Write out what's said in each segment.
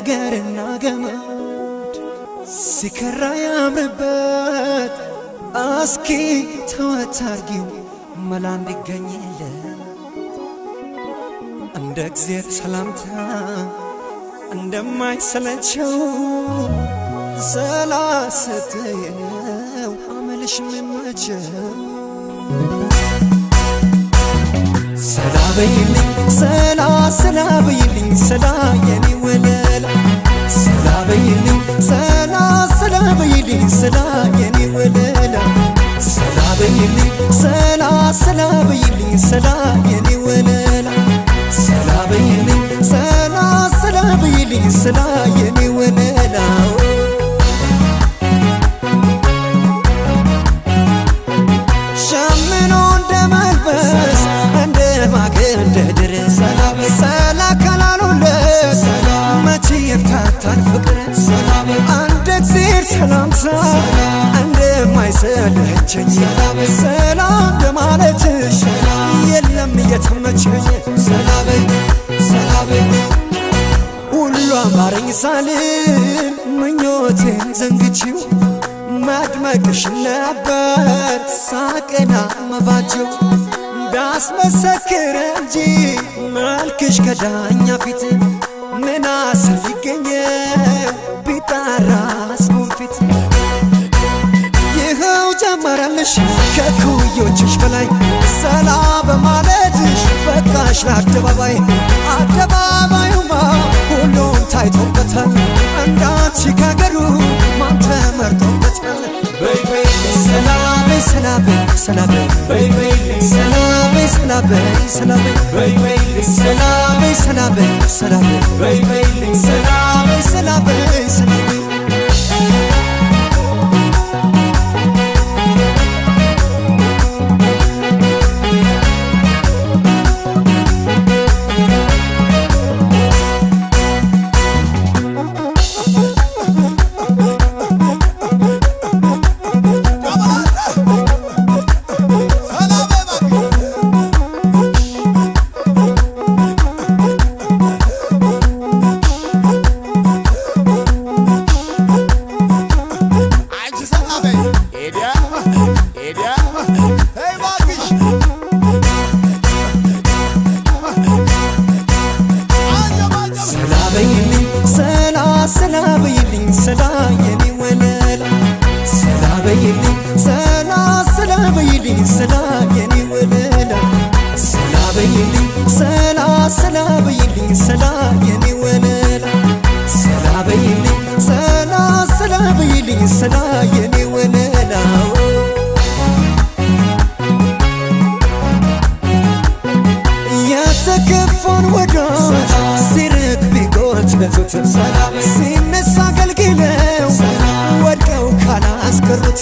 ነገርና ገመድ ሲከራ ያምርበት እስኪ ተወት አርጊው መላ እንዲገኝለት እንደ እግዚአብሔር ሰላምታ እንደማይሰለቸው ሰላሰተየው አመልሽ ምመቸው ሰላበይልኝ ሰላበይልኝ ሰላ የኔ ወለላ ሰላበይልኝ ሰላበይልኝ ሰላ የኔ ወለላ ሰላበይልኝ ሰላበይልኝ ሰላ የኔ ወለላ ሰላበይልኝ ሰላበይልኝ ሰላ የኔ ወለላ ሸምኖ እንደመልበስ እንደ ማገር እንደ ድረስ ሰላ ካላሉለት መቼ ይፍታታል ፍቅር አንድ እግዚአብሔር ሰላምታ እንደማይሰለቸኝ ሰላም እንደማለትሽ የለም እየተመቸኝ ሰላበይ ሁሉ አማረኝ ሳልል ምኞቴን ዘንግቼው ማድመቅሽ ነበር ሳቅና መባቸው እንዳስመሰክር እንጂ መልክሽ ከዳኛ ፊት ምን አስል ይገኘው ቢጣራስ ወንፊት ይኸው ጀመረልሽ ከኩዮችሽ በላይ ሰላ በማለትሽ በቃሽ ለአደባባይ አደባባዩማ ሁሉም ታይቶበታል እንዳንቺ ካገሩ ማን ተመርጦበታል በይ ሰላበይ ሰላበይ ሰላበይ በይ ሰላበይ ሰላበይ ሰላበይ በይ ሰላበይ ሰላበይ ሰላበይ በይ ሰላበይ ሰላበይ ሰላበይ ሰላበይልኝ ሰላ የኔ ወለላ ሰላበይልኝ ሰላበይልኝ ሰላ የኔ ወለላ ሰላበይልኝ ሰላበይልኝ ሰላ የኔ ወለላ ሰላበይልኝ ሰላበይልኝ ሰላ የኔ ወለላ የተከፋን ወዳጅ ሲርቅ ቢጎትቱት ሲነሳ አገልግለው ወድቀው ካላስቀሩት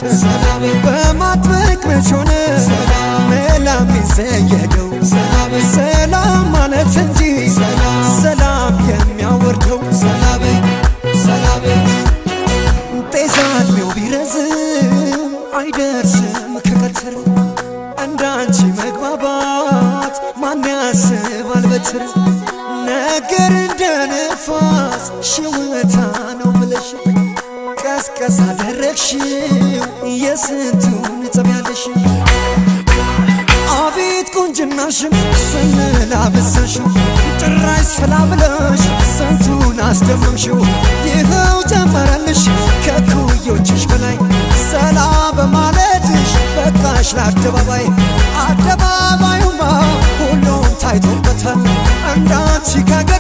በማጥበቅ መች ሆነ መላም ይዘየደው ሰላም ማለት እንጂ ሰላም የሚያወርደው ጤዛ ዕድሜው ቢረዝም አይደርስም ከቀትር እንዳንቺ መግባባት ማን ያስባል በትር ነገር እንደ ነፋስ ሽውታ ነው ብለሽ ቀስቀስ አደረግሽው የስንቱን ጸብ ያለሽ አቤት ቁንጅናሽን ስንላበሰሽው ጭራሽ ሰላም ብለሽ ስንቱን አስደመምሽው ይኸው ጀመረልሽ ከኩዮችሽ በላይ ሰላ በማለትሽ በቃሽ ለአደባባይ አደባባዩማ ሁሉም ታይቶበታል እንዳንቺ ካገ